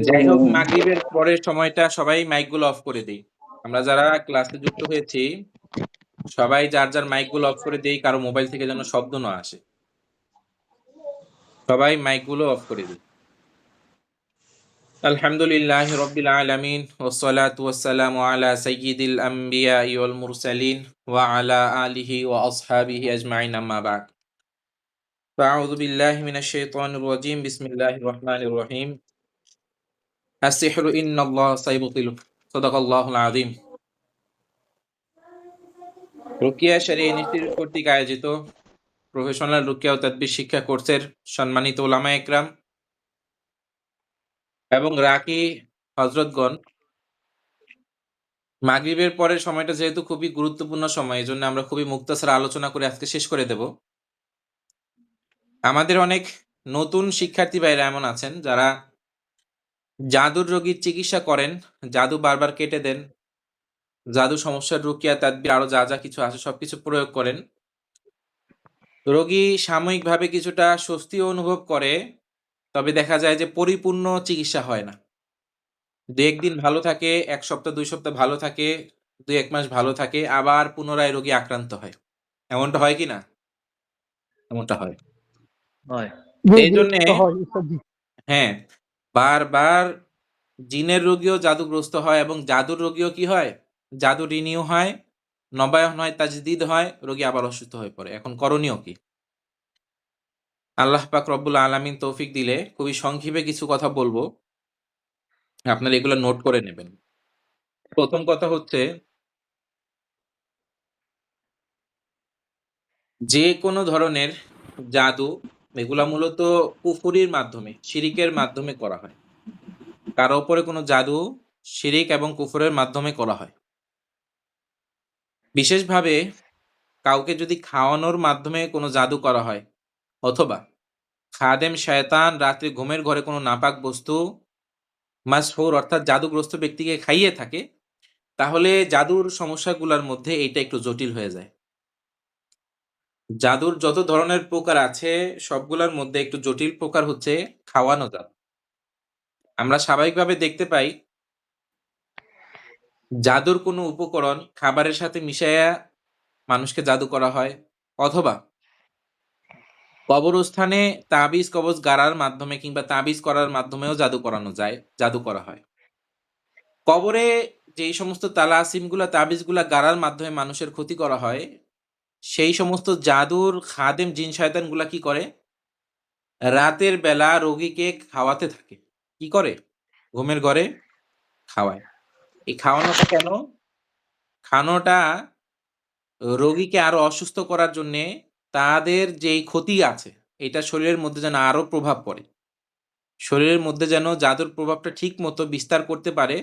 যাই হোক, মাগরিবের পরের সময়টা সবাই মাইকগুলো অফ করে দেই। আমরা যারা ক্লাসে যুক্ত হয়েছি সবাই যার যার মাইকগুলো অফ করে দেই, কারো মোবাইল থেকে যেন শব্দ না আসে। সবাই মাইকগুলো অফ করে দিই। আলহামদুলিল্লাহ রব্বিল আলামিন ওয়াসসালাতু ওয়াসসালামু আলা সাইয়্যিদিল আমবিয়াই ওয়াল মুরসালিন ওয়া আলা আলিহি ওয়া আসহাবিহি আজমাইন, আম্মা বা'দ। ফাআউযু বিল্লাহি মিনাশ শাইতানির রাজীম। বিসমিল্লাহির রহমানির রহিম। আস-সিহরু ইন্নাল্লাহা সাইয়ুবতিলু। সাদাকাল্লাহুল আযীম। রুকিয়া শরীয়্যা ইনস্টিটিউট কর্তৃক আয়োজিত প্রফেশনাল রুকিয়া ও তাদবির শিক্ষা কোর্সের সম্মানিত উলামায়ে ইকরাম এবং রাকি হযরতগণ, মাগরিবের পরের সময়টা যেহেতু খুবই গুরুত্বপূর্ণ সময়, এজন্য আমরা খুবই মুক্তাসার আলোচনা করে আজকে শেষ করে দেব। আমাদের অনেক নতুন শিক্ষার্থী ভাইরা এমন আছেন যারা জাদুর রোগীর চিকিৎসা করেন, জাদু বারবার কেটে দেন, জাদু সমস্যার রুকিয়া তাদবির আরো যা কিছু আছে সবকিছু প্রয়োগ করেন। রোগী সাময়িকভাবে কিছুটা স্বস্তিও অনুভব করে, তবে দেখা যায় যে পরিপূর্ণ চিকিৎসা হয় না। ২-১ দিন ভালো থাকে, ১ সপ্তাহ ২ সপ্তাহ ভালো থাকে, ২-১ মাস ভালো থাকে, আবার পুনরায় রোগী আক্রান্ত হয়। এমনটা হয় কি না? এমনটা হয়। হয়। এইজন্যে হ্যাঁ, বারবার জিনের রোগীও জাদুগ্রস্ত হয় এবং জাদুর রোগীও কি হয়? জাদু রিনিউ হয়, নবায়ন হয়, তাজদিদ হয়, রোগী আবার অসুস্থ হয়ে পড়ে। এখন করণীয় কি? আল্লাহ পাক রব্বুল আলামিন তৌফিক দিলে খুবই সংক্ষেপে কিছু কথা বলবো। আপনারা এগুলো নোট করে নেবেন। প্রথম কথা হচ্ছে, যে কোনো ধরনের জাদু এগুলা মূলত কুফরির মাধ্যমে, শিরিকের মাধ্যমে করা হয়। কারো উপরে কোনো জাদু শিরিক এবং কুফরের মাধ্যমে করা হয়। বিশেষভাবে কাউকে যদি খাওয়ানোর মাধ্যমে কোনো জাদু করা হয়, অথবা খাদেম শয়তান রাত্রে ঘুমের ঘরে কোনো নাপাক বস্তু মাসহুর অর্থাৎ জাদুগ্রস্ত ব্যক্তিকে খাইয়ে থাকে, তাহলে জাদুর সমস্যাগুলোর মধ্যে এইটা একটু জটিল হয়ে যায়। জাদুর যত ধরনের প্রকার আছে সবগুলোর মধ্যে একটু জটিল প্রকার হচ্ছে খাওয়ানো জাদু। আমরা স্বাভাবিকভাবে দেখতে পাই জাদুর কোনো উপকরণ খাবারের সাথে মিশাইয়া মানুষকে জাদু করা হয়, অথবা কবরস্থানে তাবিজ কবজ গাড়ার মাধ্যমে কিংবা তাবিজ করার মাধ্যমেও জাদু করানো যায়, জাদু করা হয়। কবরে যেই সমস্ত তালাসিমগুলা তাবিজগুলা গাড়ার মাধ্যমে মানুষের ক্ষতি করা হয়, সেই সমস্ত জাদুর খাদেম জিন শয়তানগুলা কি করে? রাতের বেলা রোগীকে খাওয়াতে থাকে। কি করে? ঘুমের ঘরে খাওয়ায়। এই খাওয়ানোটা কেন? খাওয়ানোটা রোগীকে আরো অসুস্থ করার জন্যে, তাদের যেই ক্ষতি আছে এটা শরীরের মধ্যে যেন আরো প্রভাব পড়ে। শরীরের মধ্যে যেন জাদুর প্রভাবটা ঠিকমতো বিস্তার করতে পারে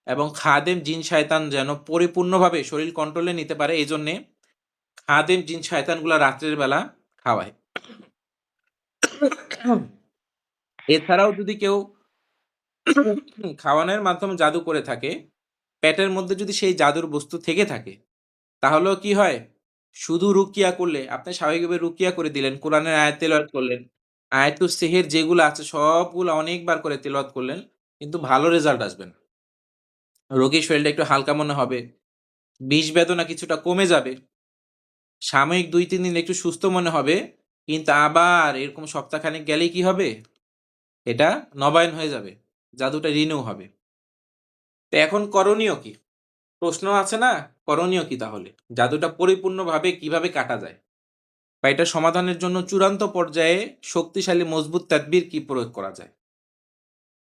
এবং খাদেম জিন শয়তান যেন পরিপূর্ণভাবে শরীর কন্ট্রোলে নিতে পারে, এজন্যে খাদেম জিন শয়তানগুলা রাত্রের বেলা খাওয়ায়। এছাড়াও যদি কেউ খাওয়ানোর মাধ্যমে জাদু করে থাকে, পেটের মধ্যে যদি সেই জাদুর বস্তু থেকে থাকে, তাহলেও কি হয়? শুধু রুকিয়া করলে, আপনি স্বাভাবিকভাবে রুকিয়া করে দিলেন, কোরআনের আয়াত তেলাওয়াত করলেন, আয়াতুস সিহির যেগুলো আছে সবগুলো অনেকবার করে তেলাওয়াত করলেন, কিন্তু ভালো রেজাল্ট আসবে না। রোগীর শরীরটা একটু হালকা মনে হবে, বিষ বেদনা কিছুটা কমে যাবে, সাময়িক ২-৩ দিন একটু সুস্থ মনে হবে, কিন্তু আবার এরকম সপ্তাহখানেক গেলেই কি হবে? এটা নবায়ন হয়ে যাবে। জাদুটা রিনিউ হবে। তো এখন করণীয় কি? প্রশ্ন আছে না? করণীয় কি তাহলে? জাদুটা পরিপূর্ণভাবে কিভাবে কাটা যায়? বা এটা সমাধানের জন্য চূড়ান্ত পর্যায়ে শক্তিশালী মজবুত তাদবির কি প্রয়োগ করা যায়?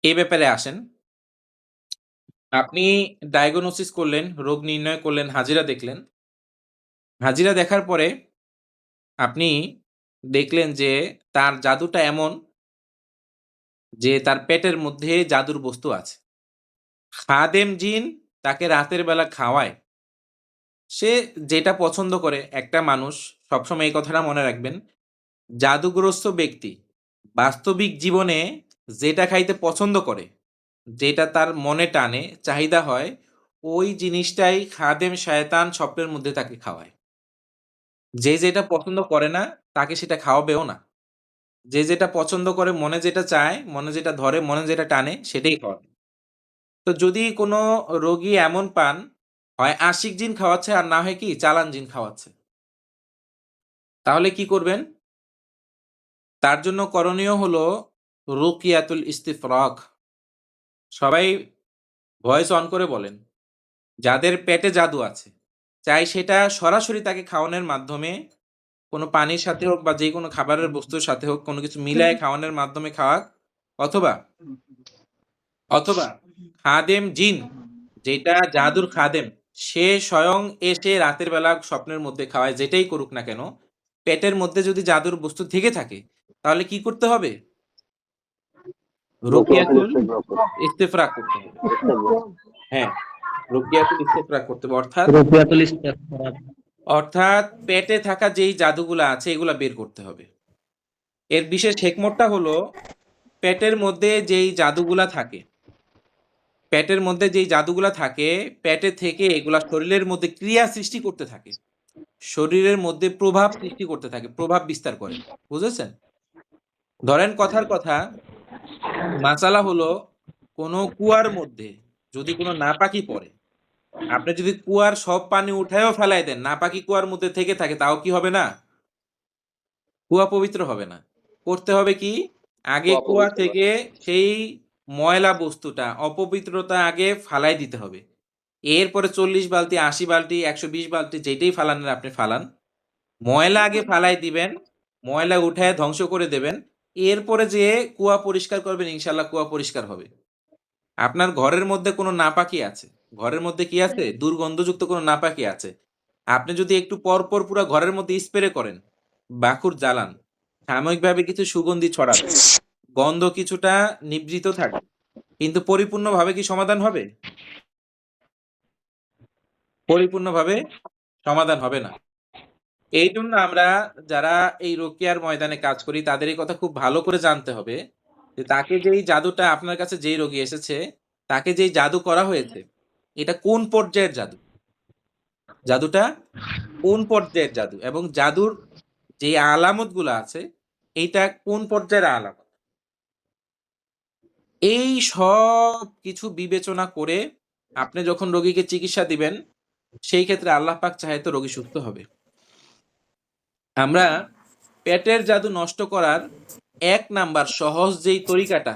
এই ব্যাপারে আসেন। আপনি ডায়াগনোসিস করলেন, রোগ নির্ণয় করলেন, হাজিরা দেখলেন। হাজিরা দেখার পরে আপনি দেখলেন যে তার জাদুটা এমন যে তার পেটের মধ্যে জাদুর বস্তু আছে। খাদেম জিন তাকে রাতের বেলা খাওয়ায়। সে যেটা পছন্দ করে, একটা মানুষ সবসময় এই কথাটা মনে রাখবেন, জাদুগ্রস্ত ব্যক্তি বাস্তবিক জীবনে যেটা খাইতে পছন্দ করে, যেটা তার মনে টানে, চাহিদা হয়, ওই জিনিসটাই খাদেম শয়তান স্বপ্নের মধ্যে তাকে খাওয়ায়। যে যেটা পছন্দ করে না, তাকে সেটা খাওয়াবেও না। যে যেটা পছন্দ করে, মনে যেটা চায়, মনে যেটা ধরে, মনে যেটা টানে সেটাই খাওয়াবেন। তো যদি কোনো রোগী এমন পান, হয় আশিক জিন খাওয়াচ্ছে আর না হয় কি চালান জিন খাওয়াচ্ছে। তাহলে কি করবেন? তার জন্য করণীয় হলো রুকিয়াতুল ইস্তিফরাগ। সবাই ভয়েস অন করে বলেন। যাদের পেটে জাদু আছে, চাই সেটা সরাসরি তাকে খাওয়ানোর মাধ্যমে, কোনো পানির সাথে হোক বা যেকোনো খাবারের বস্তুর সাথে হোক, কোনো কিছু মিলায়ে খাওয়ানোর মাধ্যমে খাওয়াক, অথবা অথবা খাদেম জিন, যেটা জাদুর খাদেম, সে স্বয়ং এসে রাতের বেলা স্বপ্নের মধ্যে খাওয়ায়, যেটাই করুক না কেন, পেটের মধ্যে যদি জাদুর বস্তু থেকে থাকে, তাহলে কি করতে হবে? রুকিয়াতুল রুকিয়াতুল ইস্তেফরাক ইস্তেফরাগ করতে হবে। ইস্তেফরাক হ্যাঁ, রুকিয়াতুল ইস্তেফরাগ করতে হবে। রুকিয়াতুল ইস্তেফরাগ। অর্থাৎ পেটে থাকা যেই জাদুগুলা আছে এগুলা বের করতে হবে। এর বিশেষ হিকমতটা হলো, পেটের মধ্যে যেই জাদুগুলা থাকে, পেটের মধ্যে যেই জাদুগুলা থাকে, পেটে থেকে এগুলা শরীরের মধ্যে ক্রিয়া সৃষ্টি করতে থাকে। শরীরের মধ্যে প্রভাব সৃষ্টি করতে থাকে, প্রভাব বিস্তার করে। বুঝেছেন? ধরেন কথার কথা, মাসালা হলো, কোনো কুয়ার মধ্যে যদি কোনো নাপাকি পড়ে, আপনি যদি কুয়ার সব পানি উঠায়ও ফেলায় দেন, নাপাকি কুয়ার মধ্যে থেকে থাকে, তাও কি হবে না? কুয়া পবিত্র হবে না। করতে হবে কি? আগে কুয়া অপবিত্র থেকে সেই ময়লা বস্তুটা, অপবিত্রতা আগে ফালায় দিতে হবে। এরপরে ৪০ বালতি, ৮০ বালতি, ১২০ বালতি যেটাই ফালানের আপনি ফালান। ময়লা আগে ফালায় দিবেন, ময়লা উঠায় ধ্বংস করে দেবেন। এরপরে যেয়ে কুয়া পরিষ্কার করবেন, ইনশাআল্লাহ কুয়া পরিষ্কার হবে। আপনার ঘরের মধ্যে কোনো নাপাকি আছে, ঘরের মধ্যে কি আছে? দুর্গন্ধযুক্ত কোনো নাপাকি আছে। আপনি যদি একটু পরপর পুরা ঘরের মধ্যে স্প্রে করেন, বাকুর জ্বালান, সাময়িকভাবে কিছু সুগন্ধি ছড়াবে, গন্ধ কিছুটা নিবৃত থাকবে। কিন্তু পরিপূর্ণভাবে কি সমাধান হবে? পরিপূর্ণভাবে সমাধান হবে না। এইজন্য আমরা যারা এই রোকেয়ার ময়দানে কাজ করি, তাদের এই কথা খুব ভালো করে জানতে হবে যে, তাকে যেই জাদুটা, আপনার কাছে যেই রোগী এসেছে, তাকে যেই জাদু করা হয়েছে, এটা কোন পর্যায়ের জাদু? জাদুটা কোন পর্যায়ের জাদু? এবং জাদুর যে আলামতগুলো আছে, এইটা কোন পর্যায়ের আলামত? এই সব কিছু বিবেচনা করে আপনি যখন রোগীকে চিকিৎসা দিবেন, সেই ক্ষেত্রে আল্লাহ পাক চাহে তো রোগী সুস্থ হবে। আমরা পেটের জাদু নষ্ট করার ১ নাম্বার সহজ যেই তরিকাটা,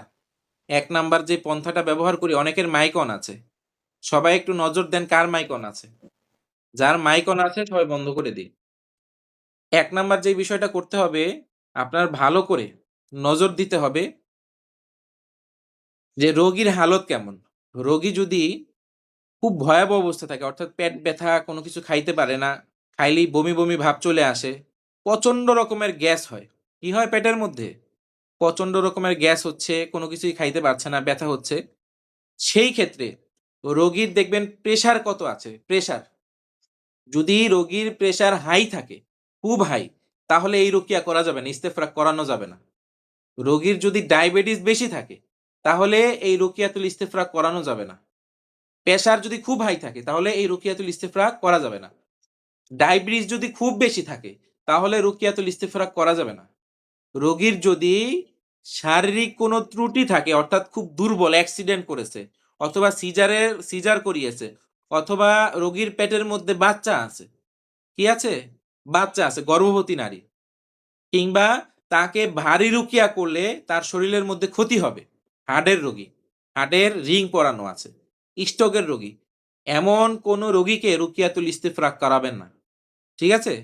১ নাম্বার যে পন্থাটা ব্যবহার করি, অনেকের মাইক অন আছে। সবাই একটু নজর দেন কার মাইক অন আছে। যার মাইক অন আছে সবাই বন্ধ করে দিন। ১ নাম্বার যে বিষয়টা করতে হবে, আপনার ভালো করে নজর দিতে হবে যে রোগীর হালত কেমন? রোগী যদি খুব ভয়াবহ অবস্থা থাকে, অর্থাৎ পেট ব্যথা, কোনো কিছু খাইতে পারে না, খাইলেই বমি, বমি ভাব চলে আসে, প্রচন্ড রকমের গ্যাস হয়। কি হয় পেটের মধ্যে? প্রচন্ড রকমের গ্যাস হচ্ছে, কোনো কিছুই খাইতে পারছে না, ব্যথা হচ্ছে। সেই ক্ষেত্রে রোগীর দেখবেন প্রেশার কত আছে, প্রেশার। যদি রোগীর প্রেশার হাই থাকে, খুব হাই, তাহলে এই রুকিয়া করা যাবে না, ইস্তেফরাগ করানো যাবে না। রোগীর যদি ডায়াবেটিস বেশি থাকে, তাহলে এই রুকিয়াতুল ইস্তেফরাগ করানো যাবে না। প্রেশার যদি খুব হাই থাকে, তাহলে এই রুকিয়াতুল ইস্তেফরাগ করা যাবে না। ডায়াবেটিস যদি খুব বেশি থাকে, তাহলে রুকিয়াতুল ইস্তেফরাগ করা যাবে না। রোগীর যদি শারীরিক কোনো ত্রুটি থাকে, অর্থাৎ খুব দুর্বল, অ্যাক্সিডেন্ট করেছে, অথবা সিজার করিয়েছে, অথবা রোগীর পেটের মধ্যে বাচ্চা আছে, কি আছে? বাচ্চা আছে, গর্ভবতী নারী, কিংবা তাকে ভারী রুকিয়া করলে তার শরীরের মধ্যে ক্ষতি হবে, হার্টের রোগী, হার্টের রিং পরানো আছে, স্ট্রোকের রোগী, এমন কোন রোগীকে রুকিয়াতুল ইস্তেফরাগ করাবেন না। ঠিক আছে?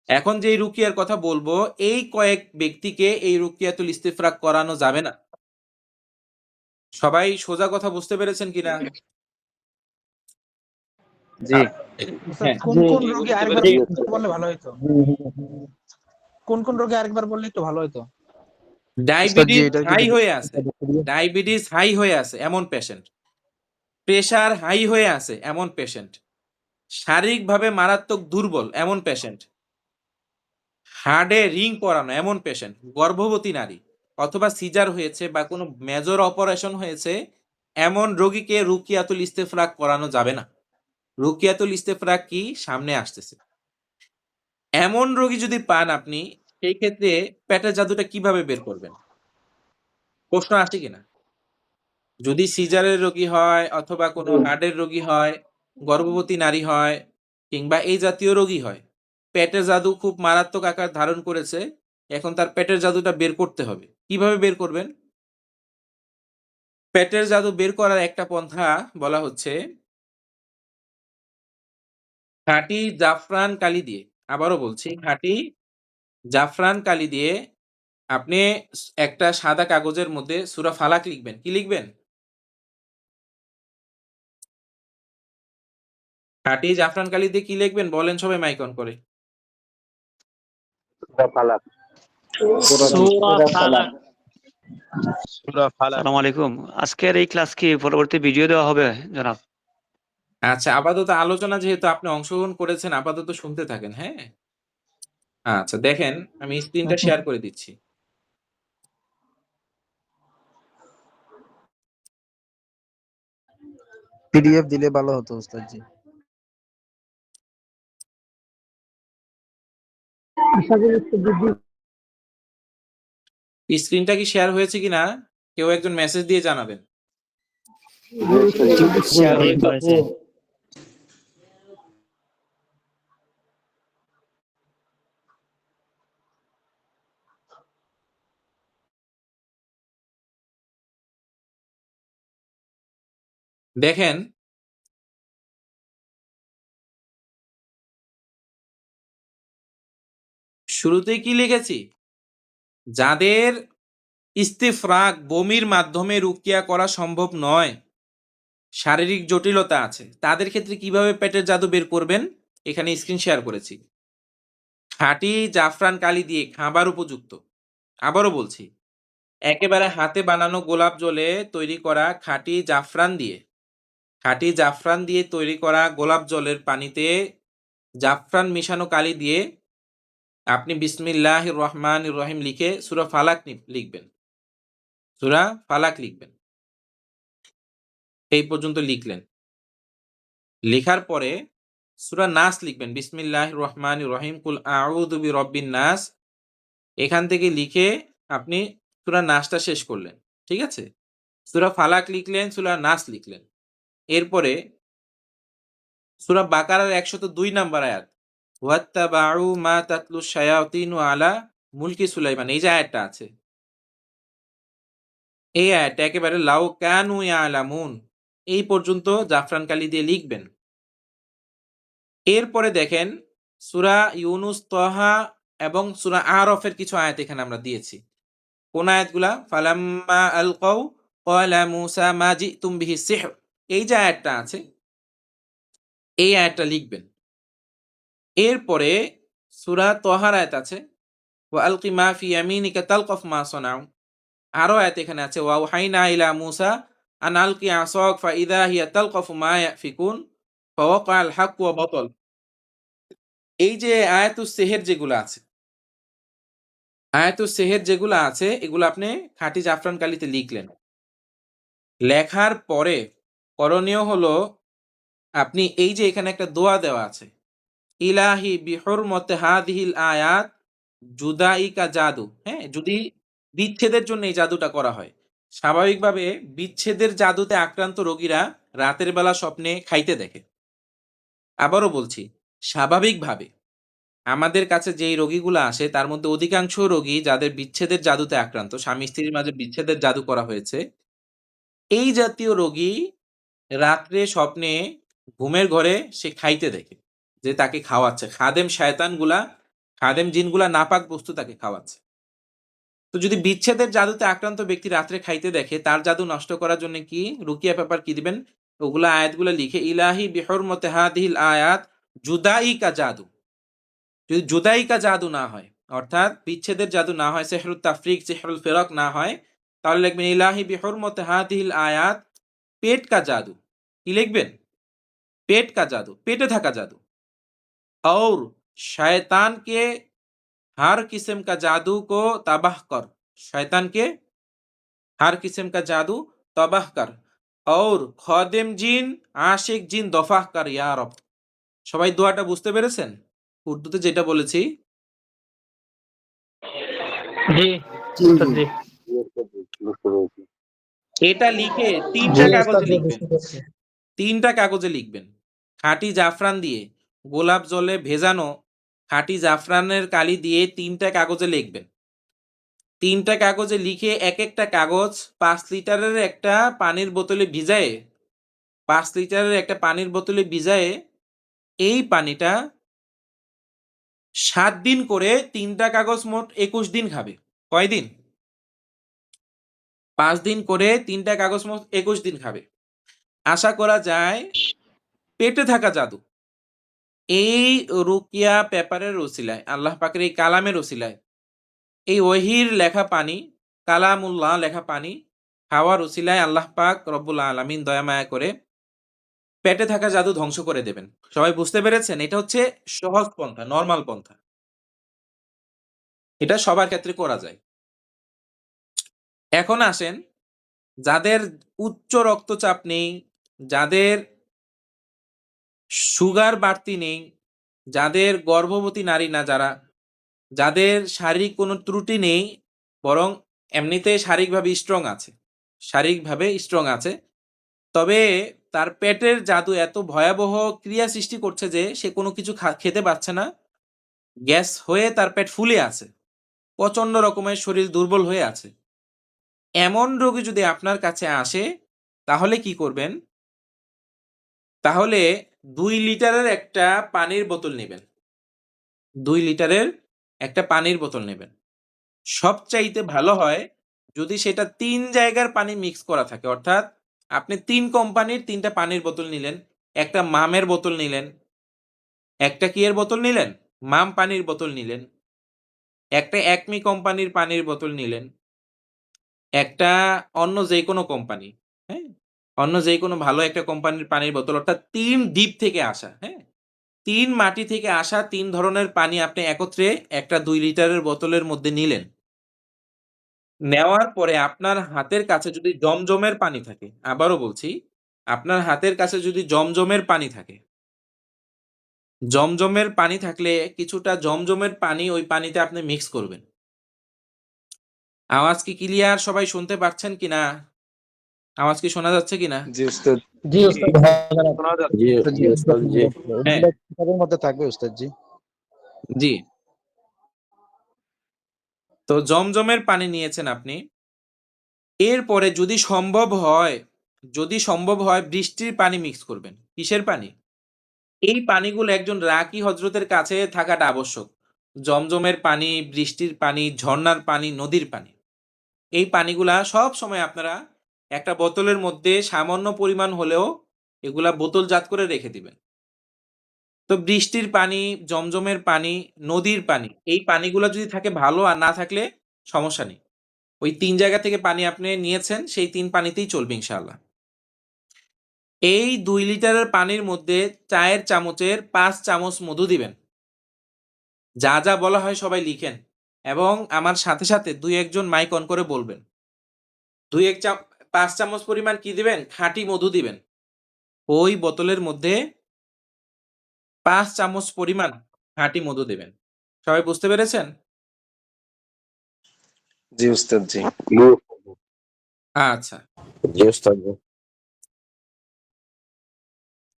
এখন যেই রুকিয়ার কথা বলবো, এই কয়েক ব্যক্তিকে এই রুকিয়াতুল ইস্তেফরাগ করানো যাবে না। সবাই সোজা কথা বুঝতে পেরেছেন কিনা? জি। স্যার, হ্যাঁ, কোন কোন রোগী আরেকবার জি আচ্ছা। বললে ভালো হতো? কোন কোন রোগী আরেকবার বললে একটু ভালো হতো? ডায়াবেটিস হাই হয়ে আছে, ডায়াবেটিস হাই হয়ে আছে এমন পেশেন্ট, প্রেশার হাই হয়ে আছে এমন পেশেন্ট, শারীরিকভাবে মারাত্মক দুর্বল এমন পেশেন্ট, হার্টে রিং পরানো এমন পেশেন্ট, গর্ভবতী নারী, অথবা সিজার হয়েছে বা কোনো মেজর অপারেশন হয়েছে, এমন রোগীকে রুকিয়াতুল ইস্তেফরাগ করানো যাবে না। রুকিয়াতুল ইস্তেফরাগ কি সামনে আসতেছে। এমন রোগী যদি পান আপনি, সেই ক্ষেত্রে পেটের জাদুটা কিভাবে বের করবেন? প্রশ্ন আসে কিনা? যদি সিজারের রোগী হয় অথবা কোনো হার্টের রোগী হয়, গর্ভবতী নারী হয় কিংবা এই জাতীয় রোগী হয়, পেটের জাদু খুব মারাত্মক আকার ধারণ করেছে। এখন তার পেটের জাদুটা বের করতে হবে। কিভাবে বের করবেন? পেটের জাদু বের করার একটা পন্থা বলা হচ্ছে খাঁটি জাফরান কালি দিয়ে। আবারও বলছি, খাঁটি জাফরান কালি দিয়ে আপনি একটা সাদা কাগজের মধ্যে সূরা ফালাক লিখবেন। কি লিখবেন? খাঁটি জাফরান কালি দিয়ে কি লিখবেন? বলেন সবাই মাইক অন করে। সূরা ফালাক। সূরা ফালাক। আসসালামু আলাইকুম। আজকের এই ক্লাস কি পরবর্তী ভিডিও দেওয়া হবে জনাব? আচ্ছা, আপাতত আলোচনা যেহেতু আপনি অংশগ্রহণ করেছেন, আপাতত শুনতে থাকেন, হ্যাঁ? আচ্ছা দেখেন, আমি স্ক্রিনটা শেয়ার করে দিচ্ছি। পিডিএফ দিলে ভালো হতো ওস্তাদ জি। স্ক্রিনটা কি শেয়ার হয়েছে কিনা কেউ একজন মেসেজ দিয়ে জানাবেন। শেয়ার হয়েছে। দেখেন, শুরুতেই কি লিখেছি? যাদের ইস্তিফরাগ বমির মাধ্যমে রুকিয়া করা সম্ভব নয়, শারীরিক জটিলতা আছে, তাদের ক্ষেত্রে কিভাবে পেটের জাদু বের করবেন এখানে স্ক্রিন শেয়ার করেছি। খাঁটি জাফরান কালি দিয়ে খাবার উপযুক্ত। আবারও বলছি, একেবারে হাতে বানানো গোলাপ জলে তৈরি করা খাঁটি জাফরান দিয়ে তৈরি করা গোলাপ জলের পানিতে জাফরান মিশানো কালি দিয়ে আপনি বিসমিল্লাহির রহমানির রহিম লিখে সূরা ফালাক লিখবেন। সূরা ফালাক লিখবেন। এই পর্যন্ত লিখলেন। লেখার পরে সূরা নাস লিখবেন। বিসমিল্লাহির রহমানির রহিম কুল আউযু বিরব্বিন নাস। এখান থেকে লিখে আপনি সূরা নাসটা শেষ করলেন। ঠিক আছে? সূরা ফালাক লিখলেন, সূরা নাস লিখলেন। এরপরে সূরা বাকারার ১০২ নাম্বার আয়াত। ওয়াত্তাবাউ মা তাতলু শায়াতিনু আলা মুলকি সুলাইমান, এই যে আয়াতটা আছে। এই আয়াতটা একেবারে লাউ কানু ইয়ালামুন এই পর্যন্ত জাফরান কালি দিয়ে লিখবেন। এরপরে দেখেন সূরা ইউনুস, তহা এবং সূরা আরফের কিছু আয়াত এখানে আমরা দিয়েছি। কোন আয়াতগুলা? ফালাম্মা আলকাউ ক্বালা মূসা মা জিতুম বিহি সিহর, এই যে আয়াতটা আছে এই আয়াতটা লিখবেন। এরপরে সূরা তহার আয়াত আছে ওয়া আলকি মা ফি ইয়ামিনিকা তালকাফ মা সানাউ, আরো আয়াত এখানে আছে ওয়া ওয়াহাইনা ইলা মূসা আন আলকি আসাক ফাইদা হিয়া তালকাফু মা ইয়াফিকুন ফাওয়াকা আল হাক্কু ওয়া বাতাল। এই যে আয়াতুস সেহের যেগুলো আছে এগুলো আপনি খাঁটি জাফরান কালিতে লিখলেন। লেখার পরে করণীয় হলো আপনি এই যে এখানে একটা দোয়া দেওয়া আছে, ইলাহি বিহুরমতি হাযিহিল আয়াত জুদাইকা জাদু, হ্যাঁ? যদি বিচ্ছেদের জন্য এই জাদুটা করা হয়। স্বাভাবিকভাবে বিচ্ছেদের জাদুতে আক্রান্ত রোগীরা রাতের বেলা স্বপ্নে খাইতে দেখে। আবারও বলছি, স্বাভাবিকভাবে আমাদের কাছে যেই রোগীগুলো আসে তার মধ্যে অধিকাংশ রোগী যাদের বিচ্ছেদের জাদুতে আক্রান্ত, স্বামী-স্ত্রীর মাঝে বিচ্ছেদের জাদু করা হয়েছে, এই জাতীয় রোগী রাত্রে স্বপ্নে ঘুমের ঘরে সে খাইতে দেখে যে তাকে খাওয়াচ্ছে। খাদেম জিনগুলা নাপাক বস্তু তাকে খাওয়াচ্ছে। তো যদি বিচ্ছেদের জাদুতে আক্রান্ত ব্যক্তি রাত্রে খাইতে দেখে, তার জাদু নষ্ট করার জন্য কি রুকিয়া পেপার কি দিবেন? ওগুলা আয়াতগুলা লিখে ইলাহি বিহুরমতি হাযিহিল আয়াত জুদাইকা জাদু। যদি জুদাইকা জাদু না হয়, অর্থাৎ বিচ্ছেদের জাদু না হয়, সেহরুত তাফরিক, সেহরুল ফিরক না হয়, তাহলে লিখবেন ইলাহি বিহুরমতি হাযিহিল আয়াত পেট কা জাদু। কি লিখবেন? পেট কা জাদু, পেটে থাকা জাদু। और शैतान के हर किस्म का जादू को तबाह कर। शैतान के हर किस्म का जादू तबाह कर और খাদেম জিন, আশিক জিন দফাহ কর ইয়া রব। সবাই দোয়াটা বুঝতে পেরেছেন? উর্দুতে যেটা বলেছি জি জি উস্তাদ জি এটা লিখে জি ৩টা উস্তাদ কাগজে জি লিখবেন। বুঝতে পারছি ৩টা কাগজে লিখবেন। খাঁটি জাফরান দিয়ে গোলাপ জলে ভেজানো খাঁটি জাফরানের কালি দিয়ে ৩টা কাগজে লিখবেন। ৩টা কাগজে লিখে একেকটা কাগজ ৫ লিটারের একটা পানির বোতলে ভিজায়ে ৫ লিটারের একটা পানির বোতলে ভিজায়ে এই পানিটা ৭ দিন করে ৩টা কাগজ মোট ২১ দিন খাবে। কয়দিন? ৫ দিন করে ৩টা কাগজ মোট ২১ দিন খাবে। আশা করা যায় পেটে থাকা জাদু এই রুকিয়া পেপারের ওসিলায় আল্লাহ পাকের এই কালামের ওসিলায় এই ওহির লেখা পানি কালামুল্লাহ লেখা পানি খাওয়ার ওসিলায় আল্লাহ পাক রব্বুল আলামিন দয়া মায়া করে পেটে থাকা জাদু ধ্বংস করে দেবেন। সবাই বুঝতে পেরেছেন? এটা হচ্ছে সহজ পন্থা, নরমাল পন্থা। এটা সবার ক্ষেত্রে করা যায়। এখন আসেন যাদের উচ্চ রক্তচাপ নেই, যাদের সুগার বাড়তি নেই, যাদের গর্ভবতী নারী না যারা, যাদের শারীরিক কোনো ত্রুটি নেই বরং এমনিতে শারীরিকভাবে স্ট্রং আছে। তবে তার পেটের জাদু এত ভয়াবহ ক্রিয়া সৃষ্টি করছে যে সে কোনো কিছু খেতে পারছে না। গ্যাস হয়ে তার পেট ফুলে আছে। প্রচন্ড রকমের শরীর দুর্বল হয়ে আছে। এমন রোগী যদি আপনার কাছে আসে তাহলে কি করবেন? তাহলে ২ লিটারের একটা পানির বোতল নিবেন। ২ লিটারের একটা পানির বোতল নেবেন। সবচাইতে ভালো হয় যদি সেটা ৩ জায়গার পানি মিক্স করা থাকে। অর্থাৎ আপনি ৩ কোম্পানির ৩টা পানির বোতল নিলেন, একটা মামের বোতল নিলেন, একটা কি এর বোতল নিলেন? মাম পানির বোতল নিলেন, একটা একমি কোম্পানির পানির বোতল নিলেন, একটা অন্য যেকোনো কোম্পানি, হ্যাঁ? অন্য যেকোনো ভালো একটা কোম্পানির পানির বোতল অর্থাৎ ৩ ডিপ থেকে আসা, হ্যাঁ? ৩ মাটি থেকে আসা ৩ ধরনের পানি আপনি একত্রে একটা ২ লিটারের বোতলের মধ্যে নিলেন। নেওয়ার পরে আপনার হাতের কাছে যদি জমজমের পানি থাকে, আবারও বলছি, আপনার হাতের কাছে যদি জমজমের পানি থাকে, জমজমের পানি থাকলে কিছুটা জমজমের পানি ওই পানিতে আপনি মিক্স করবেন। আওয়াজ কি ক্লিয়ার? সবাই শুনতে পাচ্ছেন কিনা? আওয়াজ কি শোনা যাচ্ছে কিনা? জি উস্তাদ। জি উস্তাদ শোনা যাচ্ছে জি জি উস্তাদ জি। হ্যাঁ, এগুলো কিতাবের মধ্যে থাকবে উস্তাদ জি। জি। তো জমজমের পানি নিয়েছেন আপনি। এরপরে যদি সম্ভব হয় বৃষ্টির পানি মিক্স করবেন। কিসের পানি? এই পানিগুলো একজন রাকি হযরতের কাছে থাকাটা আবশ্যক। জমজমের পানি, বৃষ্টির পানি, ঝর্ণার পানি, নদীর পানি। এই পানিগুলা সবসময় আপনারা একটা বোতলের মধ্যে সামান্য পরিমাণ হলেও এগুলা বোতলজাত করে রেখে দিবেন। তো বৃষ্টির পানি, জমজমের পানি, নদীর পানি এই পানিগুলা যদি থাকে ভালো আর না থাকলে সমস্যা নেই। ওই ৩ জায়গা থেকে পানি আপনি নিয়েছেন সেই ৩ পানিতেই চলবে ইনশাআল্লাহ। এই ২ লিটারের পানির মধ্যে চায়ের চামচের ৫ চামচ মধু দিবেন। যা, যা বলা হয় সবাই লিখেন এবং আমার সাথে, সাথে ২-১ জন মাইক অন করে বলবেন। ৫ চামচ পরিমাণ কি দিবেন? খাঁটি মধু দিবেন। ওই বোতলের মধ্যে ৫ চামচ পরিমাণ খাঁটি মধু দিবেন। সবাই বুঝতে পেরেছেন? জি উস্তাদ জি। আচ্ছা। জি উস্তাদ জি।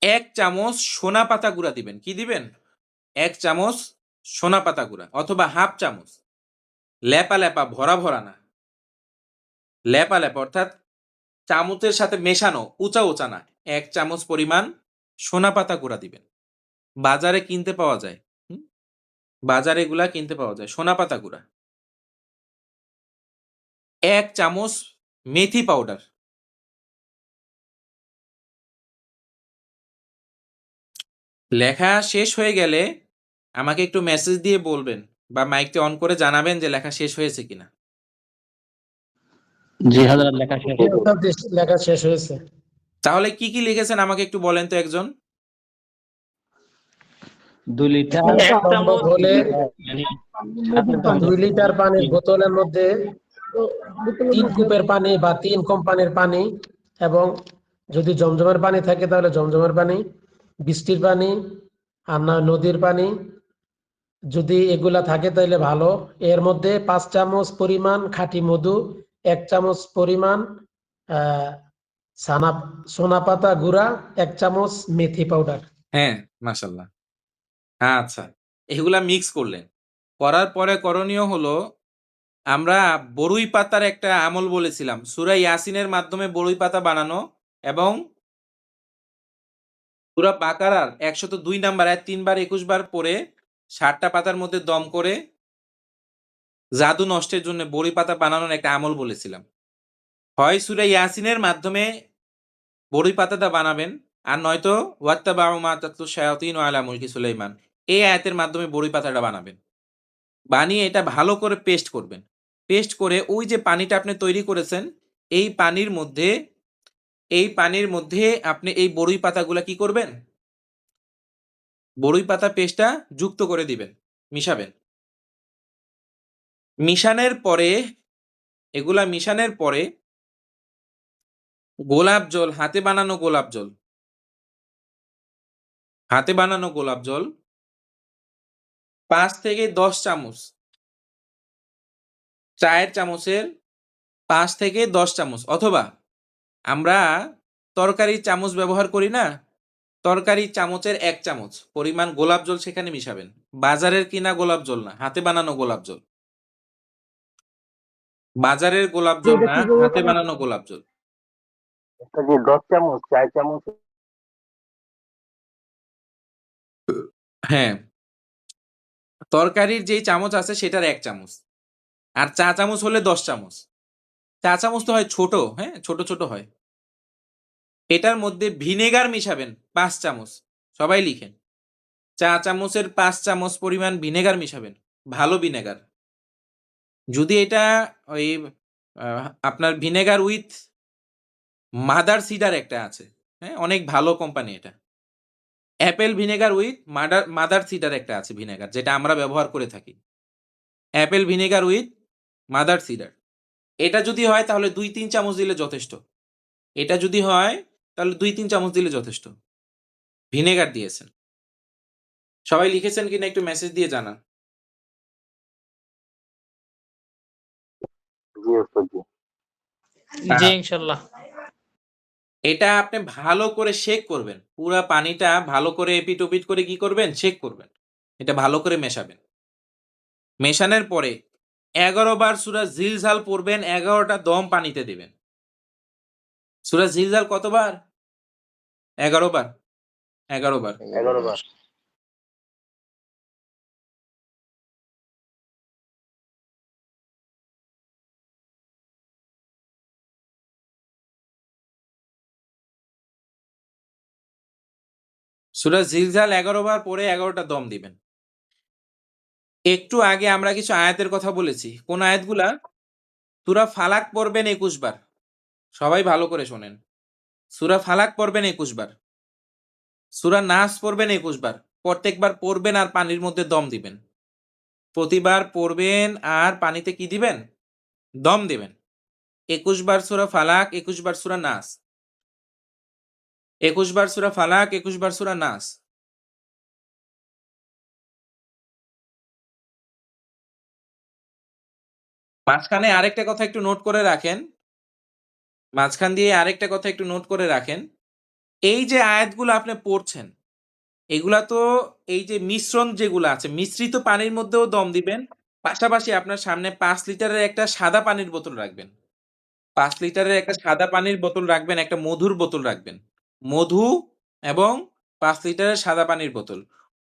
১ চামচ সোনা পাতা গুঁড়া দিবেন। কি দিবেন? ১ চামচ সোনা পাতা গুঁড়া অথবা ১/২ চামচ। ল্যাপা, ল্যাপা, ভরা, ভরা না। ল্যাপা, ল্যাপা অর্থাৎ চামচের সাথে মেশানো, উঁচা, উঁচা না। ১ চামচ পরিমাণ সোনা পাতা গুঁড়া দিবেন। বাজারে কিনতে পাওয়া যায়। হুম? বাজারে এগুলা কিনতে পাওয়া যায়। সোনা পাতা গুঁড়া। ১ চামচ মেথি পাউডার। লেখা শেষ হয়ে গেলে আমাকে একটু মেসেজ দিয়ে বলবেন বা মাইকটা অন করে জানাবেন যে লেখা শেষ হয়েছে কিনা। জি হযরত লেখা শেষ। জি উস্তাদ জি, লেখা শেষ হয়েছে তাহলে কি, কি লিখেছেন আমাকে একটু বলেন তো একজন? ২ লিটার সম্ভব হলে পানি ২ লিটার পানির বোতলের মধ্যে ৩ কূপের পানি বা ৩ কোম্পানির পানি এবং যদি জমজমের পানি থাকে তাহলে জমজমের পানি, বৃষ্টির পানি আর না নদীর পানি যদি এগুলা থাকে তাহলে ভালো। এর মধ্যে 5 চামচ পরিমাণ খাঁটি মধু, 1 চামচ পরিমাণ আহ সোনা পাতা গুঁড়া, 1 চামচ মেথি পাউডার। হ্যাঁ, মাশাআল্লাহ। আচ্ছা, এগুলা মিক্স করলেন। করার পরে করণীয় হলো আমরা বড়ুই পাতার একটা আমল বলেছিলাম। সূরা ইয়াসিনের মাধ্যমে বড়ুই পাতা বানানো এবং সূরা বাকারার ১০২ নাম্বার আয়াত ৩ বার ২১ বার পড়ে ৬০ টা পাতার মধ্যে দম করে জাদু নষ্টের জন্য বড়ি পাতা বানানোর একটা আমল বলেছিলাম। হয় সূরা ইয়াসিনের মাধ্যমে বড়ি পাতাটা বানাবেন আর নয়তো ওয়াত্তাবাউ মা তাতলু শায়াতিনু আলা মুলকি সুলাইমান। এই আয়াতের মাধ্যমে বড়ি পাতাটা বানাবেন। বানিয়ে এটা ভালো করে পেস্ট করবেন। পেস্ট করে ওই যে পানিটা আপনি তৈরি করেছেন, এই পানির মধ্যে আপনি এই বড়ই পাতাগুলা কি করবেন? বড়ই পাতা পেস্টটা যুক্ত করে দিবেন, মিশাবেন। এগুলা মিশানোর পরে গোলাপ জল, হাতে বানানো গোলাপ জল ৫ থেকে ১০ চামচ, চায়ের চামচের ৫ থেকে ১০ চামচ অথবা আমরা তরকারির চামচ ব্যবহার করি না? তরকারির চামচের ১ চামচ পরিমাণ গোলাপ জল সেখানে মিশাবেন। বাজারের কিনা গোলাপ জল না, হাতে বানানো গোলাপ জল। বাজারের গোলাপ জল এটা না, কিভাবে হাতে বানাবো? বানানো গোলাপ জল। ওস্তাদ জি 10 চামচ 4 চামচ হ্যাঁ, তরকারির যেই চামচ আছে সেটার ১ চামচ। আর চা চামচ হলে ১০ চামচ। চা চামচ তো হয় ছোট, হ্যাঁ? ছোট, ছোট হয়। এটার মধ্যে ভিনেগার মিশাবেন ৫ চামচ। সবাই লিখেন। চা চামচের ৫ চামচ পরিমাণ ভিনেগার মিশাবেন। ভালো ভিনেগার। যদি এটা ওই আপনার ভিনেগার উইথ মাদার সিডার একটা আছে। হ্যাঁ? অনেক ভালো কোম্পানি এটা। Apple vinegar with mother cider একটা আছে ভিনেগার যেটা আমরা ব্যবহার করে থাকি। Apple vinegar with mother cider. এটা যদি হয় তাহলে ২-৩ চামচ দিলে যথেষ্ট। এটা যদি হয় তাহলে ২-৩ চামচ দিলে যথেষ্ট। ভিনেগার দিয়েছেন। সবাই লিখেছেন কিনা একটু মেসেজ দিয়ে জানান। জি ওস্তাদ জি জি ইনশাল্লাহ। এটা আপনি ভালো করে শেক করবেন। পুরা পানিটা ভালো করে এপিট-ওপিট করে কি করবেন? শেক করবেন। এটা ভালো করে মেশাবেন। মেশানোর পরে ১১ বার সূরা জিলজাল পড়বেন, ১১ টা দম পানিতে দিবেন। সূরা জিলজাল কতবার? ১১ বার। ১১ বার। 11 বার সূরা জিলজাল ১১ বার পড়ে ১১ টা দম দিবেন। একটু আগে আমরা কিছু আয়াতের কথা বলেছি। কোন আয়াতগুলা? সূরা ফালাক পড়বেন ২১ বার। সবাই ভালো করে শোনেন। সূরা ফালাক পড়বেন ২১ বার। সূরা নাস পড়বেন ২১ বার। প্রত্যেকবার পড়বেন আর পানির মধ্যে দম দিবেন। প্রতিবার পড়বেন আর পানিতে কি দিবেন? দম দিবেন। ২১ বার সূরা ফালাক, ২১ বার সূরা নাস। ২১ বার সূরা ফালাক, ২১ বার সূরা নাস। মাঝখানে আরেকটা কথা একটু নোট করে রাখেন। মাঝখান দিয়ে আরেকটা কথা একটু নোট করে রাখেন। এই যে আয়াতগুলো আপনি পড়ছেন, এগুলা তো এই যে মিশ্রণ যেগুলো আছে, মিশ্রিত পানির মধ্যেও দম দিবেন। পাশাপাশি আপনার সামনে ৫ লিটারের একটা সাদা পানির বোতল রাখবেন। ৫ লিটারের একটা সাদা পানির বোতল রাখবেন, একটা মধুর বোতল রাখবেন। মধু এবং ৫ লিটারের সাদা পানির বোতল।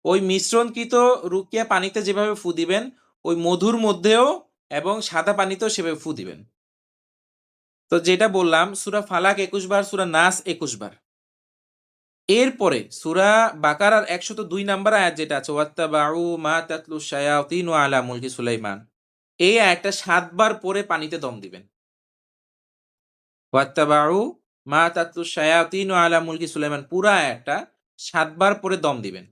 ওই মিশ্রণকৃত রুকিয়া পানিতে যেভাবে ফু দিবেন, ওই মধুর মধ্যেও এবং সাদা পানিতেও সেভাবে ফু দিবেন। তো যেটা বললাম সূরা ফালাক ২১ বার, সূরা নাস ২১ বার। এরপরে সূরা বাকারার ১০২ নাম্বার আয়াত যেটা আছে ওয়াত্তাবাউ মা তাতলু শায়াতিনু আলা মুলকি সুলাইমান। এই আয়াতটা ৭ বার পড়ে পানিতে দম দিবেন। ওয়াত্তাবাউ মা তাতলু শায়াতিনু আলা মুলকি সুলাইমান পুরা আয়াতটা ৭ বার পড়ে দম দিবেন।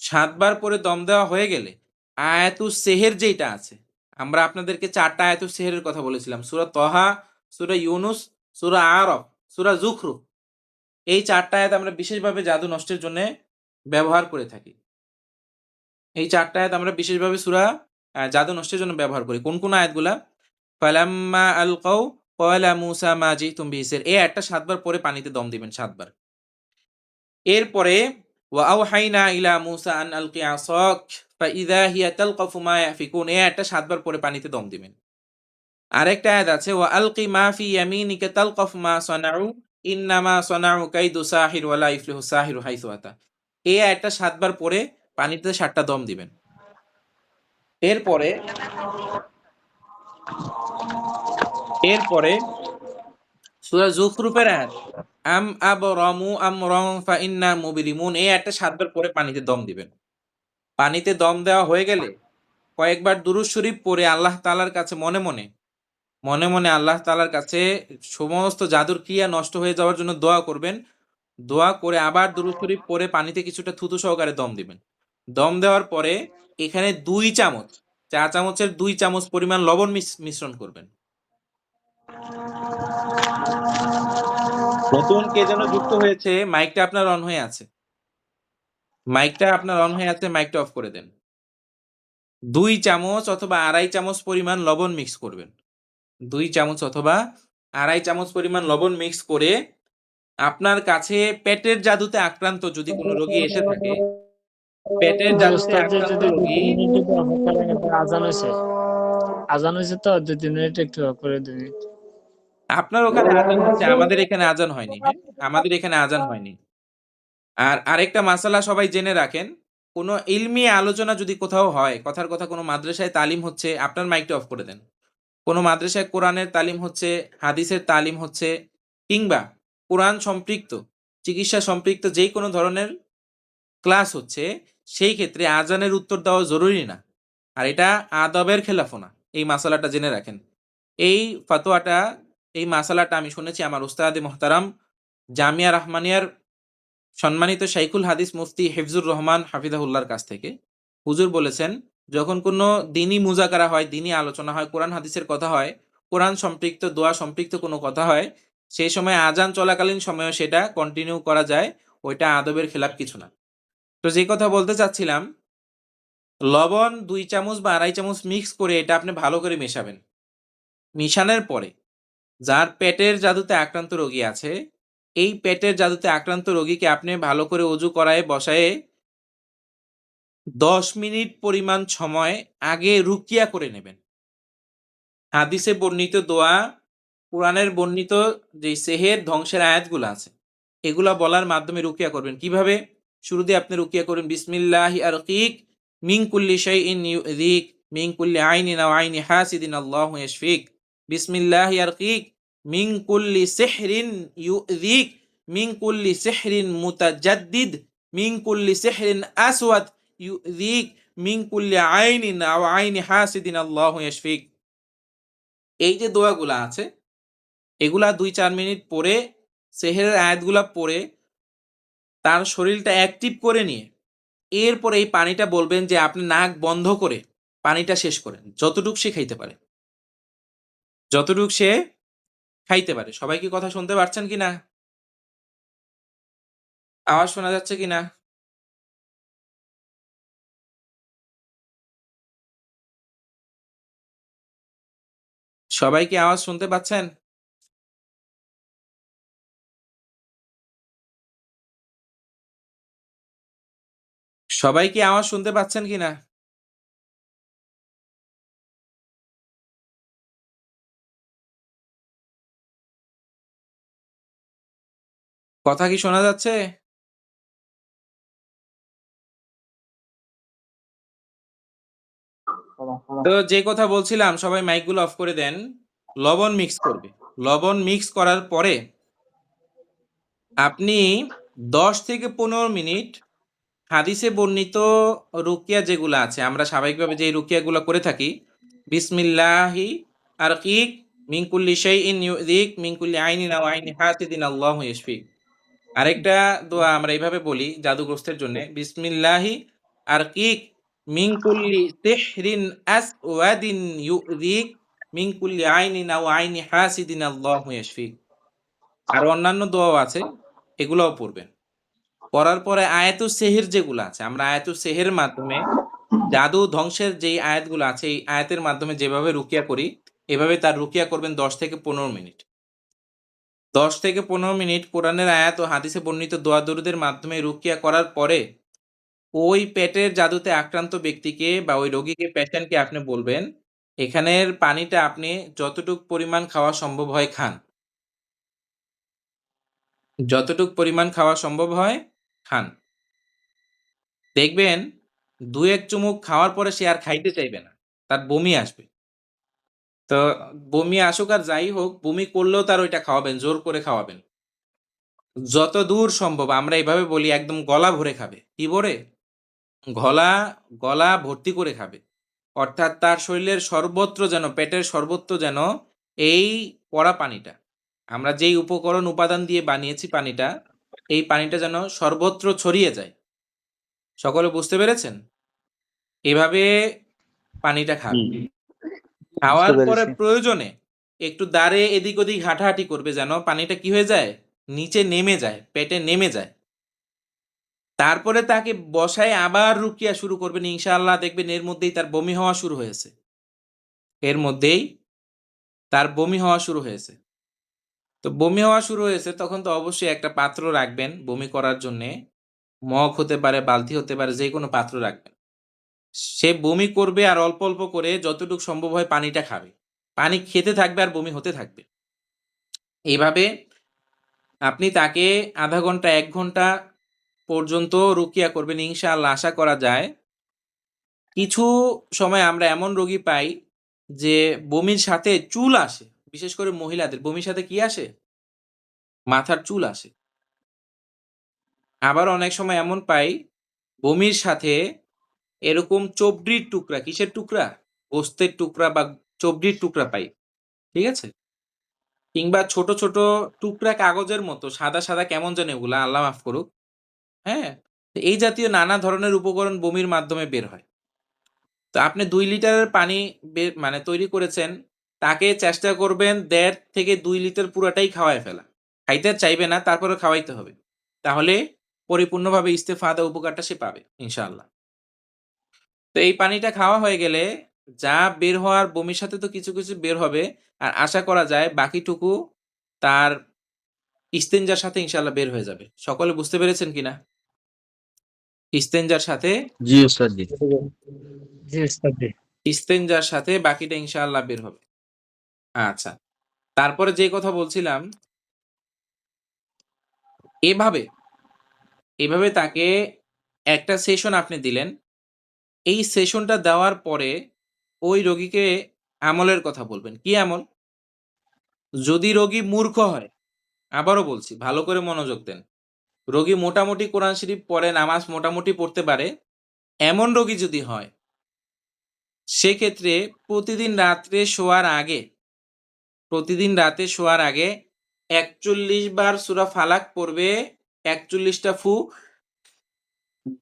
৭ বার পরে দম দেওয়া হয়ে গেলে আয়াতুস সেহের যেইটা আছে, আমরা আপনাদেরকে ৪ টা আয়াতুস সেহেরের কথা বলেছিলাম। সূরা তহা, সূরা ইউনুস, সূরা আরাফ, সূরা যুখরুফ। এই ৪ টা আয়াত আমরা বিশেষভাবে জাদু নষ্টের জন্যে ব্যবহার করে থাকি। এই ৪ টা আয়াত আমরা বিশেষভাবে সূরা জাদু নষ্টের জন্য ব্যবহার করি। কোন আয়াতগুলা? ফালাম্মা আলকাউ ক্বালা মূসা মা জিতুম বিহি সিহর। এই আয়াতটা ৭ বার পরে পানিতে দম দিবেন ৭ বার। এরপরে ওয়া আওহাইনা ইলা মূসা আন আলকি আসাক ফাইযা হিয়া তালকাফু মা ইয়াফিকুন। এই আয়াতটা ৭ বার পরে পানিতে দম দিবেন। আরেকটা আয়াত আছে ওয়া আলকি মা ফি ইয়ামিনিকা তালকাফ মা সানাউ ইন্নামা সানাউ কাইদু সাহির ওয়া লা ইফলিহু সাহিরু হাইসু আতা। এই আয়াতটা ৭ বার পরে পানিতে ৭ টা দম দিবেন। এরপরে সূরা যুখরুফের আয়াত আম আবরামু আমরান ফাইন্না মুবরিমুন। এই আয়াতটা ৭ বার পরে পানিতে দম দিবেন। পানিতে দম দেওয়া হয়ে গেলে কয়েকবার দুরূদ শরীফ পড়ে আল্লাহ তাআলার কাছে মনে মনে আল্লাহ তাআলার কাছে সমস্ত জাদুর ক্রিয়া নষ্ট হয়ে যাওয়ার জন্য দোয়া করবেন। দোয়া করে আবার দুরূদ শরীফ পড়ে পানিতে কিছুটা থুতু সহকারে দম দিবেন। দম দেওয়ার পরে এখানে ২ চামচ, চা চামচের ২ চামচ পরিমাণ লবণ মিশ্রণ করবেন। নতুন কে যেন যুক্ত হয়েছে, মাইকটা আপনার অন হয়ে আছে। মাইকটা অফ করে দেন। ২ চামচ অথবা ২.৫ চামচ পরিমাণ লবণ মিক্স করবেন। ২ চামচ অথবা ২.৫ চামচ পরিমাণ লবণ মিক্স করে আপনার কাছে পেটের জাদুতে আক্রান্ত যদি কোনো রোগী এসে থাকে, পেটের জাদুতে ওস্তাদ যে আক্রান্ত যদি রোগী, 2 মিনিট অফ করেন, আজান হয়েছে তো 2-3 মিনিট একটু অফ করে 2 মিনিট। আপনার ওখানে আজান হচ্ছে, আমাদের এখানে আজান হয়নি। হ্যাঁ? আমাদের এখানে আজান হয়নি। আর আরেকটা মাসালা সবাই জেনে রাখেন, কোনো ইলমি আলোচনা যদি কোথাও হয়, কথার কথা কোনো মাদ্রাসায় তালিম হচ্ছে, আপনার মাইকটা অফ করে দেন। কোনো মাদ্রাসায় কোরআনের তালিম হচ্ছে, হাদিসের তালিম হচ্ছে, কিংবা কোরআন সম্পৃক্ত, চিকিৎসা সম্পৃক্ত যেই কোনো ধরনের ক্লাস হচ্ছে, সেই ক্ষেত্রে আজানের উত্তর দেওয়া জরুরি না। আর এটা আদবের খেলাফও না। এই মাসালাটা জেনে রাখেন। এই ফতোয়াটা, এই মাসালাটা আমি শুনেছি আমার উস্তাদে মুহতারাম জামিয়া রাহমানিয়ার সম্মানিত শাইখুল হাদিস মুফতি হিফজুর রহমান হাফিজাহুল্লাহর কাছ থেকে। হুজুর বলেছেন, যখন কোনো দ্বীনি মুযাকারা হয়, দ্বীনি আলোচনা হয়, কোরআন হাদিসের কথা হয়, কোরআন সম্পৃক্ত, দোয়া সম্পৃক্ত কোনো কথা হয়, সেই সময় আজান চলাকালীন সময়েও সেটা কন্টিনিউ করা যায়। ওইটা আদবের খেলাফ কিছু না। তো যে কথা বলতে চাচ্ছিলাম, লবণ ২ চামচ বা ২.৫ চামচ মিক্স করে এটা আপনি ভালো করে মেশাবেন। মিশানোর পরে যার পেটের জাদুতে আক্রান্ত রোগী আছে, এই পেটের জাদুতে আক্রান্ত রোগীকে আপনি ভালো করে অজু করায়ে বসায়ে ১০ মিনিট পরিমাণ সময় আগে রুকিয়া করে নেবেন। হাদিসে বর্ণিত দোয়া, কোরআনের বর্ণিত যে সেহের ধ্বংসের আয়াতগুলো আছে, এগুলা বলার মাধ্যমে রুকিয়া করবেন। কিভাবে? শুরুতে আপনি রুকিয়া করবেন বিসমিল্লাহি আরকিক মিন কুল্লি শাইইন ইউযিক মিন কুল্লি আইনিন আও আইনি হাসিদিন আল্লাহু ইয়াশফিক। বিসমিল্লাহি আরকিক মিন কুল্লি সিহরিন ইউযিক মিন কুল্লি সিহরিন মুতাজাদ্দিদ মিন কুল্লি সিহরিন আসওয়াদ ইউযিক মিন কুল্লি আইনিন আও আইনি হাসিদিন আল্লাহু ইয়াশফিক। এই যে দোয়াগুলা আছে, এগুলা ২-৪ মিনিট পরে সেহেরের আয়াতগুলা পড়ে তার শরীরটা অ্যাক্টিভ করে নিয়ে এরপরে এই পানিটা বলবেন যে আপনি নাক বন্ধ করে পানিটা শেষ করেন। যতটুক সে খাইতে পারে। যতটুক সে খাইতে পারে। সবাই কি কথা শুনতে পারছেন কিনা? আওয়াজ শোনা যাচ্ছে কিনা? সবাই কি আওয়াজ শুনতে পাচ্ছেন? সবাই কি আওয়াজ শুনতে পাচ্ছেন কিনা? কথা কি শোনা যাচ্ছে? তো যে কথা বলছিলাম, সবাই মাইকগুলো অফ করে দেন। লবণ মিক্স করবে। লবণ মিক্স করার পরে আপনি ১০ থেকে ১৫ মিনিট হাদিসে বর্ণিত রুকিয়া যেগুলা আছে, আমরা স্বাভাবিকভাবে যে রুকিয়াগুলো করে থাকি, বিসমিল্লাহি আরকিক মিন কুল্লি শাইইন ইউযিক মিন কুল্লি আইনিন আও আইনি হাসিদিন আল্লাহু ইয়াশফিক। আরেকটা দোয়া আমরা এইভাবে বলি জাদুগ্রস্তের জন্য, বিসমিল্লাহি আরকিক মিন কুল্লি সিহরিন আসওয়াদিন ইউযিক মিন কুল্লি আইনিন আও আইনি হাসিদিন আল্লাহু ইয়াশফিক। আর অন্যান্য দোয়াও আছে, এগুলোও পড়বেন। পড়ার পরে আয়াতুস সেহের যেগুলো আছে, আমরা আয়াতুস সেহের মাধ্যমে জাদু ধ্বংসের যেই আয়াতগুলো আছে এই আয়াতের মাধ্যমে যেভাবে রুকিয়া করি এভাবে তার রুকিয়া করবেন 10 থেকে 15 মিনিট। 10 থেকে 15 মিনিট কোরআনের আয়াত ও হাদিসে বর্ণিত দোয়া দরুদের মাধ্যমে রুকিয়া করার পরে ওই পেটের জাদুতে আক্রান্ত ব্যক্তিকে বা ওই রোগীকে পেশেন্টকে আপনি বলবেন এখানের পানিটা আপনি যতটুক পরিমাণ খাওয়া সম্ভব হয় খান। যতটুক পরিমাণ খাওয়া সম্ভব হয় খান। দেখবেন ২-১ চুমুক খাওয়ার পরে সে আর খাইতে চাইবে না। তার বমি আসবে। তো বমি আসুক আর যাই হোক, বমি করলেও তার ওইটা খাওয়াবেন, জোর করে খাওয়াবেন। যতদূর সম্ভব আমরা এভাবে বলি একদম গলা ভরে খাবে। কি ভরে? গলা ভর্তি করে খাবে। অর্থাৎ তার শরীরের সর্বত্র যেন পেটের সর্বত্র যেন এই পড়া পানিটা, আমরা যেই উপকরণ উপাদান দিয়ে বানিয়েছি পানিটা, এই পানিটা যেন সর্বত্র ছড়িয়ে যায়। সকলে বুঝতে পেরেছেন? এভাবে পানিটা খাবে। খাওয়ার পরে প্রয়োজনে একটু দাঁড়ে এদিক ওদিক হাঁটাহাঁটি করবে যেন পানিটা কি হয়ে যায়? নিচে নেমে যায়, পেটে নেমে যায়। তারপরে তাকে বসায় আবার রুকিয়া শুরু করবেন ইনশাআল্লাহ, দেখবেন এর মধ্যেই তার বমি হওয়া শুরু হয়েছে। এর মধ্যেই তার বমি হওয়া শুরু হয়েছে। তো বমি হওয়া শুরু হয়েছে তখন তো অবশ্যই একটা পাত্র রাখবেন বমি করার জন্যে। মগ হতে পারে, বালতি হতে পারে, যেকোনো পাত্র রাখবেন। সে বমি করবে আর অল্প, অল্প করে যতটুকু সম্ভব হয় পানিটা খাবে। পানি খেতে থাকবে আর বমি হতে থাকবে। এইভাবে আপনি তাকে ০.৫ ঘন্টা ১ ঘন্টা পর্যন্ত রুকিয়া করবেন ইনশাআল্লাহ। আশা করা যায় কিছু সময় আমরা এমন রোগী পাই যে বমির সাথে চুল আসে। বিশেষ করে মহিলাদের বমির সাথে কি আসে? মাথার চুল আসে। আবার অনেক সময় এমন পাই বমির সাথে এরকম চবড়ির টুকরা, কিসের টুকরা? গোস্তের টুকরা বা চবড়ির টুকরা পাই। ঠিক আছে? কিংবা ছোট, ছোট টুকরা কাগজের মতো সাদা, সাদা কেমন জানি ওগুলা, আল্লাহ মাফ করুক। হ্যাঁ? তো এই জাতীয় নানা ধরনের উপকরণ বমির মাধ্যমে বের হয়। তো আপনি ২ লিটারের পানি মানে তৈরি করেছেন, তাকে চেষ্টা করবেন ১.৫ থেকে ২ লিটার পুরাটাই খাওয়ায় ফেলা। খাইতে চাইবে না, তারপরেও খাওয়াইতে হবে। তাহলে পরিপূর্ণভাবে ইস্তেফাদা উপকারটা সে পাবে ইনশাআল্লাহ। তো এই পানিটা খাওয়া হয়ে গেলে যা বের হওয়ার বমির সাথে তো কিছু, কিছু বের হবে। আর আশা করা যায় বাকিটুকু তার ইস্তেঞ্জার সাথে ইনশাআল্লাহ বের হয়ে যাবে। সকলে বুঝতে পেরেছেন কিনা? ইস্তেঞ্জার সাথে জি উস্তাদ জি। জি উস্তাদ জি। ইস্তেঞ্জার সাথে বাকিটা ইনশাআল্লাহ বের হবে। আচ্ছা। তারপরে যে কথা বলছিলাম, এভাবে, এভাবে তাকে একটা সেশন আপনি দিলেন। এই সেশনটা দেওয়ার পরে ওই রোগীকে আমলের কথা বলবেন। কি আমল? যদি রোগী মূর্খ হয়, আবারও বলছি ভালো করে মনোযোগ দেন। রোগী মোটামুটি কোরআন শরীফ পড়ে, নামাজ মোটামুটি পড়তে পারে, এমন রোগী যদি হয়, সেক্ষেত্রে প্রতিদিন রাতে শোয়ার আগে ৪১ বার সূরা ফালাক পড়বে, ৪১ টা ফু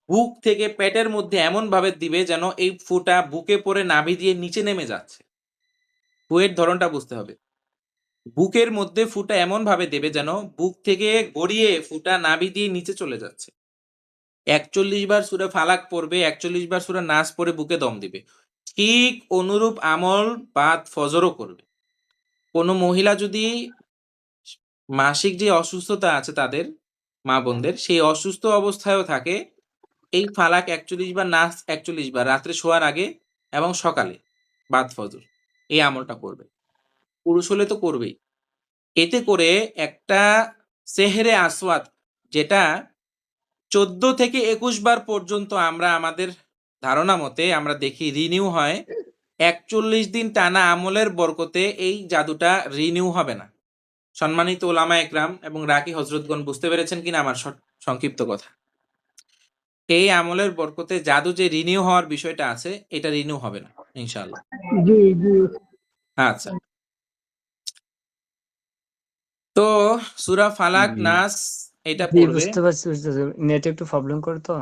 বুক থেকে পেটের মধ্যে এমনভাবে দিবে যেন এই ফুটা বুকে পড়ে নাভি দিয়ে নিচে নেমে যাচ্ছে। ফুয়ের ধরনটা বুঝতে হবে। বুকের মধ্যে ফুটা এমনভাবে দেবে যেন বুক থেকে গড়িয়ে ফুটা নাভি দিয়ে নিচে চলে যাচ্ছে। ৪১ বার সূরা ফালাক পড়বে, ৪১ বার সূরা নাস পড়ে বুকে দম দিবে। ঠিক অনুরূপ আমল বাদ ফজরও করবে। কোন মহিলা যদি মাসিক যে অসুস্থতা আছে তাদের, মা বোনদের, সেই অসুস্থ অবস্থায়ও থাকে, এই ফালাক ৪১ বার, নাস ৪১ বার রাত্রে শোয়ার আগে এবং সকালে বাদ ফজর এই আমলটা করবে। পুরুষ হলে তো করবেই। এতে করে একটা সেহরে আসওয়াদ, যেটা ১৪ থেকে ২১ বার পর্যন্ত আমরা আমাদের ধারণা মতে আমরা দেখি রিনিউ হয়। ৪১ দিন টানা আমলের বরকতে এই জাদুটা রিনিউ হবে না। সম্মানিত ওলামা একরাম এবং রাকি হযরতগণ বুঝতে পেরেছেন কিনা আমার সংক্ষিপ্ত কথা? এই আমলের বরকতে জাদু যে রিনিউ হওয়ার বিষয়টা আছে, এটা রিনিউ হবে না ইনশাআল্লাহ। জি জি আচ্ছা। তো সূরা ফালাক, নাস এটা জি পড়বে। বুঝতে পারছি উস্তাদ, নেট একটু প্রবলেম করে তো।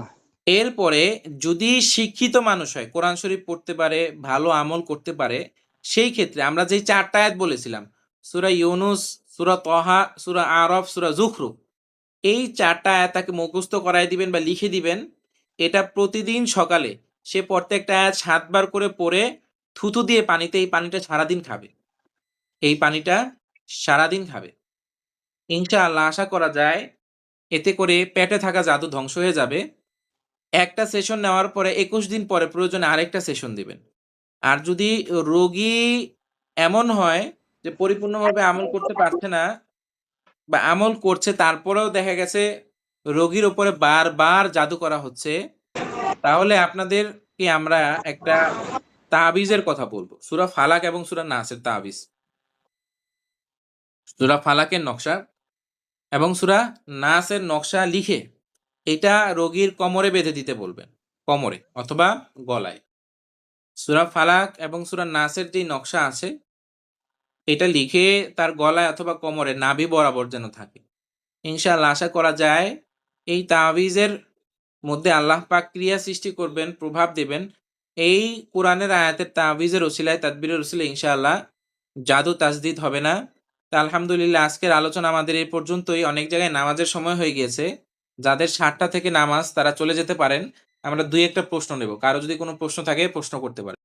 এরপরে যদি শিক্ষিত মানুষ হয়, কোরআন শরীফ পড়তে পারে, ভালো আমল করতে পারে, সেই ক্ষেত্রে আমরা যেই ৪ টা আয়াত বলেছিলাম, সূরা ইউনুস, সূরা তহা, সূরা আরাফ, সূরা যুখরুফ, এই ৪ টা আয়াত তাকে মুখস্থ করায় দিবেন বা লিখে দিবেন। এটা প্রতিদিন সকালে সে প্রত্যেকটা আয়াত ৭ বার করে পড়ে থুতু দিয়ে পানিতে এই পানিটা সারাদিন খাবে। এই পানিটা সারাদিন খাবে। ইনশাআল্লাহ আশা করা যায় এতে করে পেটে থাকা জাদু ধ্বংস হয়ে যাবে। একটা সেশন নেওয়ার পরে ২১ দিন পরে প্রয়োজনে আরেকটা সেশন দিবেন। আর যদি রোগী এমন হয় যে পরিপূর্ণভাবে আমল করতে পারছে না বা আমল করছে তারপরেও দেখা গেছে রোগীর উপরে বারবার জাদু করা হচ্ছে, তাহলে আপনাদেরকে আমরা একটা তাবিজের কথা বলবো। সূরা ফালাক এবং সূরা নাসের তাবিজ। সূরা ফালাকের নকশা এবং সূরা নাসের নকশা লিখে এটা রোগীর কোমরে বেঁধে দিতে বলবেন। কোমরে অথবা গলায়। সূরা ফালাক এবং সূরা নাসের যেই নকশা আছে এটা লিখে তার গলায় অথবা কোমরে নাভি বরাবর যেন থাকে। ইনশাআল্লাহ আশা করা যায় এই তাবিজের মধ্যে আল্লাহ পাক ক্রিয়া সৃষ্টি করবেন, প্রভাব দেবেন। এই কোরআনের আয়াতের তাবিজের ওসিলায় তাদবিরের ওসিলায় ইনশাআল্লাহ জাদু তাজদিদ হবে না। তা আলহামদুলিল্লাহ আজকের আলোচনা আমাদের এই পর্যন্তই। অনেক জায়গায় নামাজের সময় হয়ে গিয়েছে। যাদের ৭টা থেকে নামাজ তারা চলে যেতে পারেন। আমরা ২-১টা প্রশ্ন নেব। কারো যদি কোনো প্রশ্ন থাকে প্রশ্ন করতে পারেন।